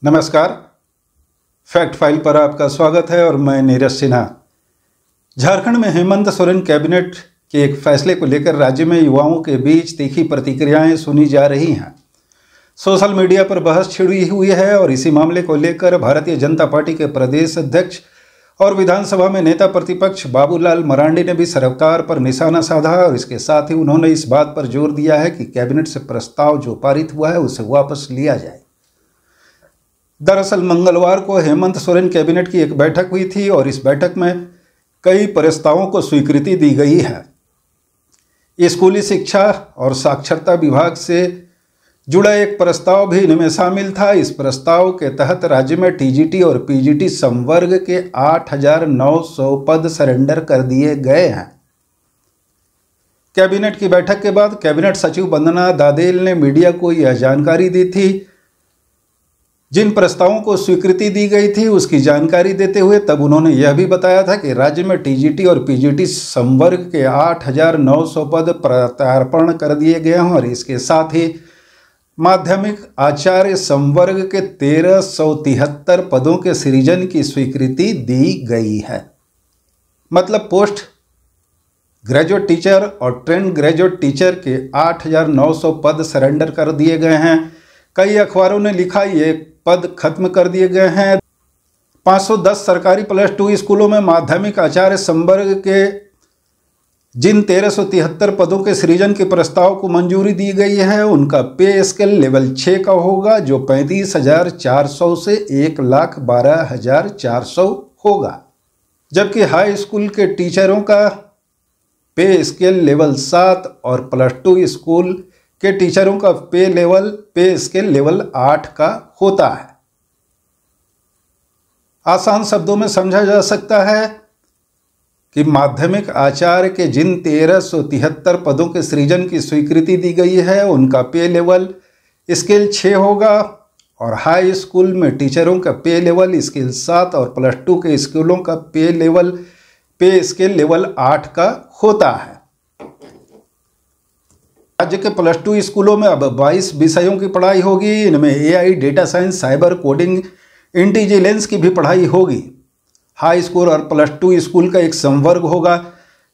नमस्कार, fact file पर आपका स्वागत है और मैं नीरज सिन्हा। झारखंड में हेमंत सोरेन कैबिनेट के एक फैसले को लेकर राज्य में युवाओं के बीच तीखी प्रतिक्रियाएं सुनी जा रही हैं। सोशल मीडिया पर बहस छिड़ी हुई है और इसी मामले को लेकर भारतीय जनता पार्टी के प्रदेश अध्यक्ष और विधानसभा में नेता प्रतिपक्ष बाबूलाल मरांडी ने भी सरकार पर निशाना साधा और इसके साथ ही उन्होंने इस बात पर जोर दिया है कि कैबिनेट से प्रस्ताव जो पारित हुआ है उसे वापस लिया जाए। दरअसल मंगलवार को हेमंत सोरेन कैबिनेट की एक बैठक हुई थी और इस बैठक में कई प्रस्तावों को स्वीकृति दी गई है। स्कूली शिक्षा और साक्षरता विभाग से जुड़ा एक प्रस्ताव भी इनमें शामिल था। इस प्रस्ताव के तहत राज्य में टीजीटी और पीजीटी संवर्ग के 8,900 पद सरेंडर कर दिए गए हैं। कैबिनेट की बैठक के बाद कैबिनेट सचिव वंदना दादेल ने मीडिया को यह जानकारी दी थी। जिन प्रस्तावों को स्वीकृति दी गई थी उसकी जानकारी देते हुए तब उन्होंने यह भी बताया था कि राज्य में टीजीटी और पीजीटी संवर्ग के 8,900 पद प्रत्यार्पण कर दिए गए हैं और इसके साथ ही माध्यमिक आचार्य संवर्ग के 1,373 पदों के सृजन की स्वीकृति दी गई है। मतलब पोस्ट ग्रेजुएट टीचर और ट्रेंड ग्रेजुएट टीचर के 8,900 पद सरेंडर कर दिए गए हैं। कई अखबारों ने लिखा ये पद खत्म कर दिए गए हैं। 510 सरकारी +2 स्कूलों में माध्यमिक आचार्य संवर्ग के जिन 1,373 पदों के सृजन के प्रस्ताव को मंजूरी दी गई है उनका पे स्केल लेवल 6 का होगा, जो 35,400 से 1,12,400 होगा। जबकि हाई स्कूल के टीचरों का पे स्केल लेवल 7 और +2 स्कूल के टीचरों का पे स्केल लेवल 8 का होता है। आसान शब्दों में समझा जा सकता है कि माध्यमिक आचार्य के जिन 1,373 पदों के सृजन की स्वीकृति दी गई है उनका पे लेवल स्केल 6 होगा और हाई स्कूल में टीचरों का पे लेवल स्केल 7 और +2 के स्कूलों का पे स्केल लेवल 8 का होता है। राज्य के +2 स्कूलों में अब 22 विषयों की पढ़ाई होगी। इनमें AI, data science, cyber, coding, intelligence की भी पढ़ाई होगी। हाई स्कूल और +2 स्कूल का एक संवर्ग होगा।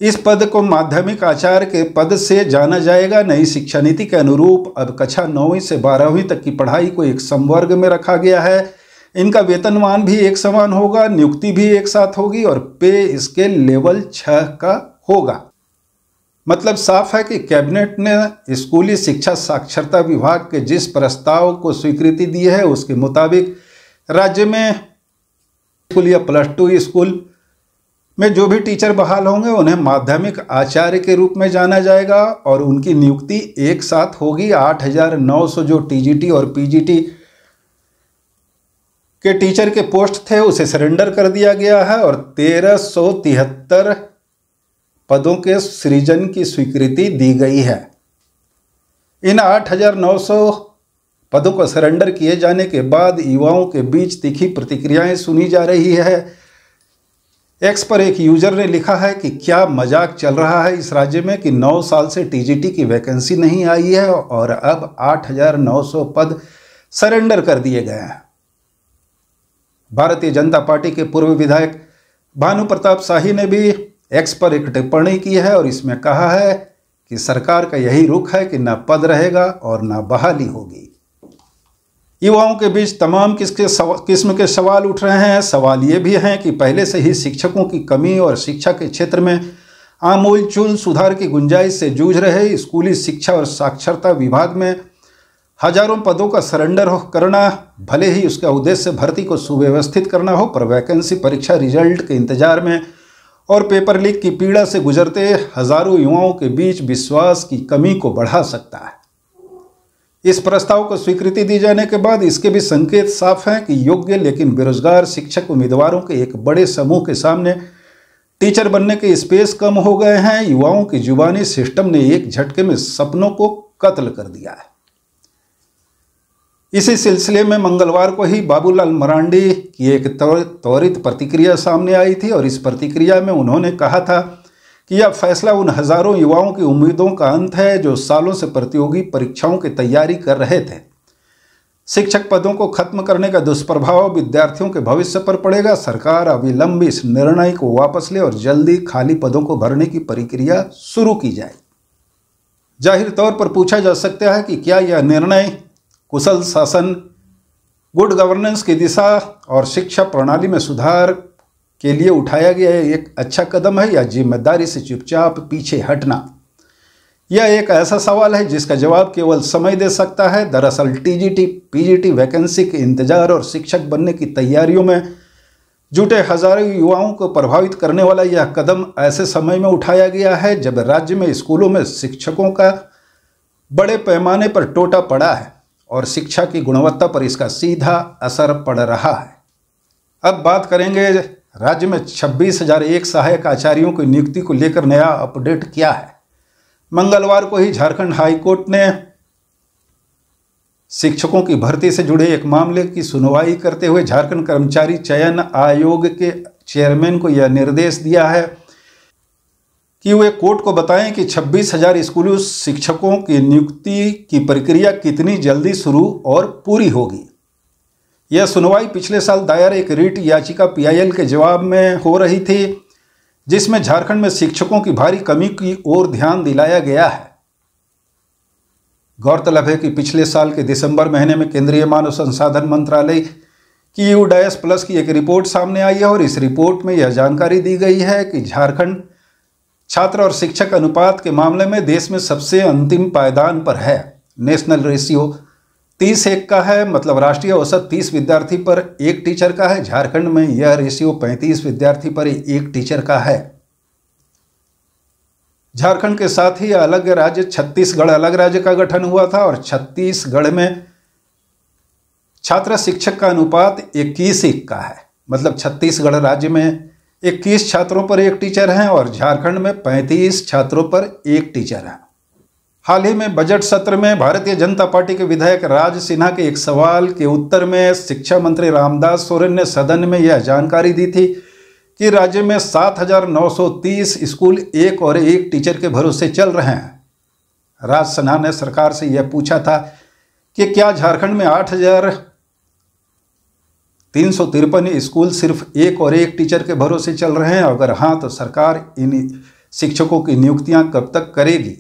इस पद को माध्यमिक आचार्य के पद से जाना जाएगा। नई शिक्षा नीति के अनुरूप अब कक्षा 9वीं से 12वीं तक की पढ़ाई को एक संवर्ग में रखा गया है। इनका वेतनमान भी एक समान होगा, नियुक्ति भी एक साथ होगी और पे स्केल लेवल 6 का होगा। मतलब साफ है कि कैबिनेट ने स्कूली शिक्षा साक्षरता विभाग के जिस प्रस्ताव को स्वीकृति दी है उसके मुताबिक राज्य में स्कूल या +2 स्कूल में जो भी टीचर बहाल होंगे उन्हें माध्यमिक आचार्य के रूप में जाना जाएगा और उनकी नियुक्ति एक साथ होगी। 8,900 जो टीजीटी और पीजीटी के टीचर के पोस्ट थे उसे सरेंडर कर दिया गया है और 1,373 पदों के सृजन की स्वीकृति दी गई है। इन 8,900 पदों को सरेंडर किए जाने के बाद युवाओं के बीच तीखी प्रतिक्रियाएं सुनी जा रही है। एक्स पर एक यूजर ने लिखा है कि क्या मजाक चल रहा है इस राज्य में कि 9 साल से टीजीटी की वैकेंसी नहीं आई है और अब 8,900 पद सरेंडर कर दिए गए हैं। भारतीय जनता पार्टी के पूर्व विधायक भानु प्रताप शाही ने भी एक्स पर एक टिप्पणी की है और इसमें कहा है कि सरकार का यही रुख है कि ना पद रहेगा और ना बहाली होगी। युवाओं के बीच तमाम किस्म के सवाल उठ रहे हैं। सवाल ये भी हैं कि पहले से ही शिक्षकों की कमी और शिक्षा के क्षेत्र में आमूलचूल सुधार की गुंजाइश से जूझ रहे स्कूली शिक्षा और साक्षरता विभाग में हजारों पदों का सरेंडर करना, भले ही उसका उद्देश्य भर्ती को सुव्यवस्थित करना हो, पर वैकेंसी परीक्षा रिजल्ट के इंतजार में और पेपर लीक की पीड़ा से गुजरते हजारों युवाओं के बीच विश्वास की कमी को बढ़ा सकता है। इस प्रस्ताव को स्वीकृति दी जाने के बाद इसके भी संकेत साफ हैं कि योग्य लेकिन बेरोजगार शिक्षक उम्मीदवारों के एक बड़े समूह के सामने टीचर बनने के स्पेस कम हो गए हैं। युवाओं की जुबानी सिस्टम ने एक झटके में सपनों को कत्ल कर दिया है। इसी सिलसिले में मंगलवार को ही बाबूलाल मरांडी की एक त्वरित प्रतिक्रिया सामने आई थी और इस प्रतिक्रिया में उन्होंने कहा था कि यह फैसला उन हजारों युवाओं की उम्मीदों का अंत है जो सालों से प्रतियोगी परीक्षाओं की तैयारी कर रहे थे। शिक्षक पदों को खत्म करने का दुष्प्रभाव विद्यार्थियों के भविष्य पर पड़ेगा। सरकार अविलंब इस निर्णय को वापस ले और जल्दी खाली पदों को भरने की प्रक्रिया शुरू की जाए। जाहिर तौर पर पूछा जा सकता है कि क्या यह निर्णय कुशल शासन, गुड गवर्नेंस की दिशा और शिक्षा प्रणाली में सुधार के लिए उठाया गया एक अच्छा कदम है या जिम्मेदारी से चुपचाप पीछे हटना। यह एक ऐसा सवाल है जिसका जवाब केवल समय दे सकता है। दरअसल टीजीटी, पीजीटी वैकेंसी के इंतजार और शिक्षक बनने की तैयारियों में जुटे हजारों युवाओं को प्रभावित करने वाला यह कदम ऐसे समय में उठाया गया है जब राज्य में स्कूलों में शिक्षकों का बड़े पैमाने पर टोटा पड़ा है और शिक्षा की गुणवत्ता पर इसका सीधा असर पड़ रहा है। अब बात करेंगे राज्य में 26,001 सहायक आचार्यों की नियुक्ति को लेकर नया अपडेट क्या है। मंगलवार को ही झारखंड हाईकोर्ट ने शिक्षकों की भर्ती से जुड़े एक मामले की सुनवाई करते हुए झारखंड कर्मचारी चयन आयोग के चेयरमैन को यह निर्देश दिया है कि वे कोर्ट को बताएं कि 26,000 स्कूली शिक्षकों की नियुक्ति की प्रक्रिया कितनी जल्दी शुरू और पूरी होगी। यह सुनवाई पिछले साल दायर एक रिट याचिका पीआईएल के जवाब में हो रही थी, जिसमें झारखंड में शिक्षकों की भारी कमी की ओर ध्यान दिलाया गया है। गौरतलब है कि पिछले साल के दिसंबर महीने में केंद्रीय मानव संसाधन मंत्रालय की U-+ की एक रिपोर्ट सामने आई है और इस रिपोर्ट में यह जानकारी दी गई है कि झारखंड छात्र और शिक्षक अनुपात के मामले में देश में सबसे अंतिम पायदान पर है। नेशनल रेशियो 30:1 का है, मतलब राष्ट्रीय औसत 30 विद्यार्थी पर एक टीचर का है। झारखंड में यह रेशियो 35 विद्यार्थी पर एक टीचर का है। झारखंड के साथ ही अलग राज्य छत्तीसगढ़ अलग राज्य का गठन हुआ था और छत्तीसगढ़ में छात्र शिक्षक का अनुपात 21:1 का है, मतलब छत्तीसगढ़ राज्य में 21 छात्रों पर एक टीचर हैं और झारखंड में 35 छात्रों पर एक टीचर है। हाल ही में बजट सत्र में भारतीय जनता पार्टी के विधायक राज सिन्हा के एक सवाल के उत्तर में शिक्षा मंत्री रामदास सोरेन ने सदन में यह जानकारी दी थी कि राज्य में 7,930 स्कूल एक और एक टीचर के भरोसे चल रहे हैं। राज सिन्हा ने सरकार से यह पूछा था कि क्या झारखंड में 8,353 स्कूल सिर्फ एक और एक टीचर के भरोसे चल रहे हैं। अगर हाँ, तो सरकार इन शिक्षकों की नियुक्तियां कब तक करेगी।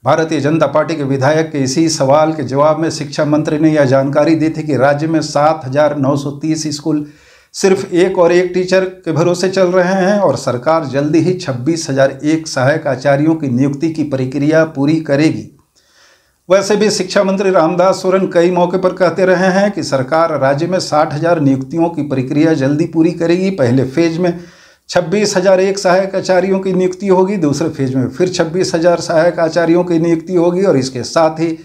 भारतीय जनता पार्टी के विधायक के इसी सवाल के जवाब में शिक्षा मंत्री ने यह जानकारी दी थी कि राज्य में 7,930 स्कूल सिर्फ एक और एक टीचर के भरोसे चल रहे हैं और सरकार जल्दी ही 26,001 सहायक आचार्यों की नियुक्ति की प्रक्रिया पूरी करेगी। वैसे भी शिक्षा मंत्री रामदास सोरेन कई मौके पर कहते रहे हैं कि सरकार राज्य में 60,000 नियुक्तियों की प्रक्रिया जल्दी पूरी करेगी। पहले फेज में 26,001 सहायक आचार्यों की नियुक्ति होगी, दूसरे फेज में फिर 26,000 सहायक आचार्यों की नियुक्ति होगी और इसके साथ ही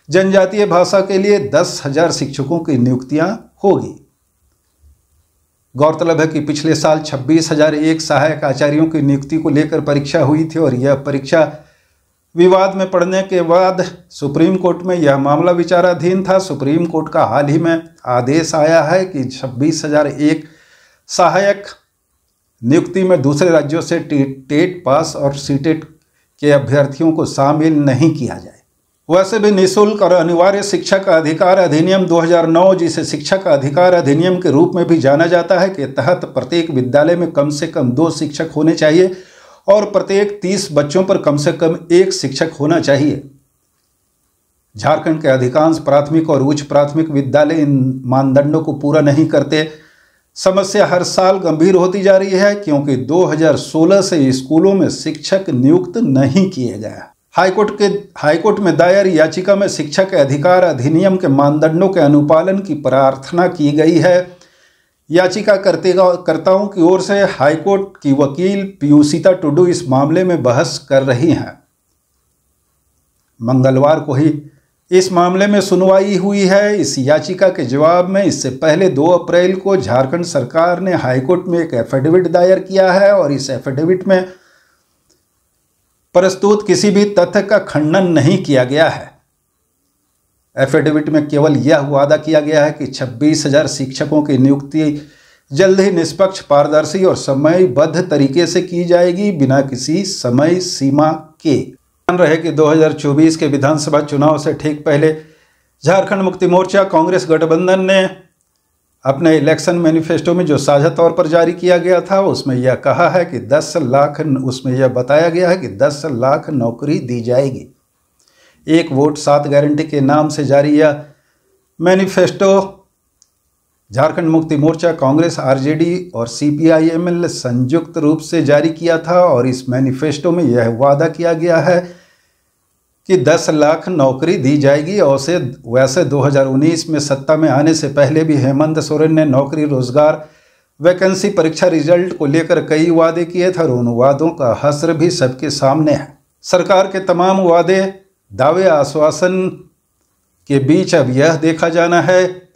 जनजातीय भाषा के लिए 10,000 शिक्षकों की नियुक्तियां होगी। गौरतलब है कि पिछले साल 26,001 सहायक आचार्यों की नियुक्ति को लेकर परीक्षा हुई थी और यह परीक्षा विवाद में पड़ने के बाद सुप्रीम कोर्ट में यह मामला विचाराधीन था। सुप्रीम कोर्ट का हाल ही में आदेश आया है कि 26,001 सहायक नियुक्ति में दूसरे राज्यों से टेट पास और सीटेट के अभ्यर्थियों को शामिल नहीं किया जाए। वैसे भी निःशुल्क और अनिवार्य शिक्षक अधिकार अधिनियम 2009, जिसे शिक्षक अधिकार अधिनियम के रूप में भी जाना जाता है, के तहत प्रत्येक विद्यालय में कम से कम 2 शिक्षक होने चाहिए और प्रत्येक 30 बच्चों पर कम से कम 1 शिक्षक होना चाहिए। झारखंड के अधिकांश प्राथमिक और उच्च प्राथमिक विद्यालय इन मानदंडों को पूरा नहीं करते। समस्या हर साल गंभीर होती जा रही है क्योंकि 2016 से स्कूलों में शिक्षक नियुक्त नहीं किए गए। हाईकोर्ट में दायर याचिका में शिक्षक अधिकार अधिनियम के मानदंडों के अनुपालन की प्रार्थना की गई है। याचिकाकर्ताओं की ओर से हाईकोर्ट की वकील पीयूषिता टुडू इस मामले में बहस कर रही हैं। मंगलवार को ही इस मामले में सुनवाई हुई है। इस याचिका के जवाब में इससे पहले 2 अप्रैल को झारखंड सरकार ने हाईकोर्ट में एक एफिडेविट दायर किया है और इस एफिडेविट में प्रस्तुत किसी भी तथ्य का खंडन नहीं किया गया है। एफिडेविट में केवल यह वादा किया गया है कि 26,000 शिक्षकों की नियुक्ति जल्द ही निष्पक्ष, पारदर्शी और समयबद्ध तरीके से की जाएगी, बिना किसी समय सीमा के। ध्यान रहे कि 2024 के विधानसभा चुनाव से ठीक पहले झारखंड मुक्ति मोर्चा कांग्रेस गठबंधन ने अपने इलेक्शन मैनिफेस्टो में जो साझा तौर पर जारी किया गया था, उसमें यह कहा है कि 10 लाख, उसमें यह बताया गया है कि 10 लाख नौकरी दी जाएगी। 1 वोट 7 गारंटी के नाम से जारी यह मैनिफेस्टो झारखंड मुक्ति मोर्चा, कांग्रेस, आरजेडी और सीपीआई-एमएल संयुक्त रूप से जारी किया था। और इस मैनिफेस्टो में यह वादा किया गया है कि 10 लाख नौकरी दी जाएगी। और वैसे 2019 में सत्ता में आने से पहले भी हेमंत सोरेन ने नौकरी, रोजगार, वैकेंसी, परीक्षा रिजल्ट को लेकर कई वादे किए थे और उन वादों का हश्र भी सबके सामने है। सरकार के तमाम वादे, दावे, आश्वासन के बीच अब यह देखा जाना है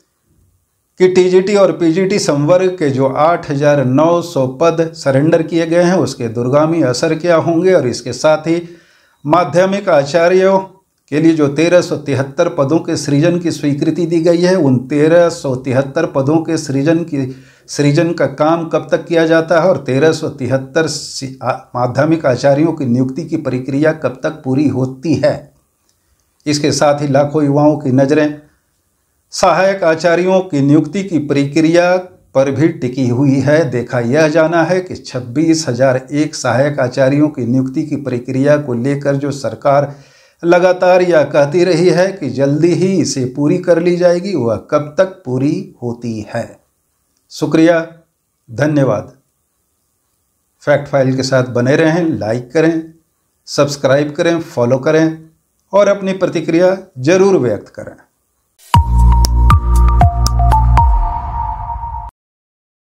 कि टीजीटी और पीजीटी संवर्ग के जो 8,900 पद सरेंडर किए गए हैं, उसके दूरगामी असर क्या होंगे। और इसके साथ ही माध्यमिक आचार्यों के लिए जो 1373 पदों के सृजन की स्वीकृति दी गई है, उन 1373 पदों के सृजन का काम कब तक किया जाता है और 1373 माध्यमिक आचार्यों की नियुक्ति की प्रक्रिया कब तक पूरी होती है। इसके साथ ही लाखों युवाओं की नज़रें सहायक आचार्यों की नियुक्ति की प्रक्रिया पर भी टिकी हुई है। देखा यह जाना है कि 26,001 सहायक आचार्यों की नियुक्ति की प्रक्रिया को लेकर जो सरकार लगातार यह कहती रही है कि जल्दी ही इसे पूरी कर ली जाएगी, वह कब तक पूरी होती है। शुक्रिया, धन्यवाद। फैक्ट फाइल के साथ बने रहें, लाइक करें, सब्सक्राइब करें, फॉलो करें और अपनी प्रतिक्रिया जरूर व्यक्त करें।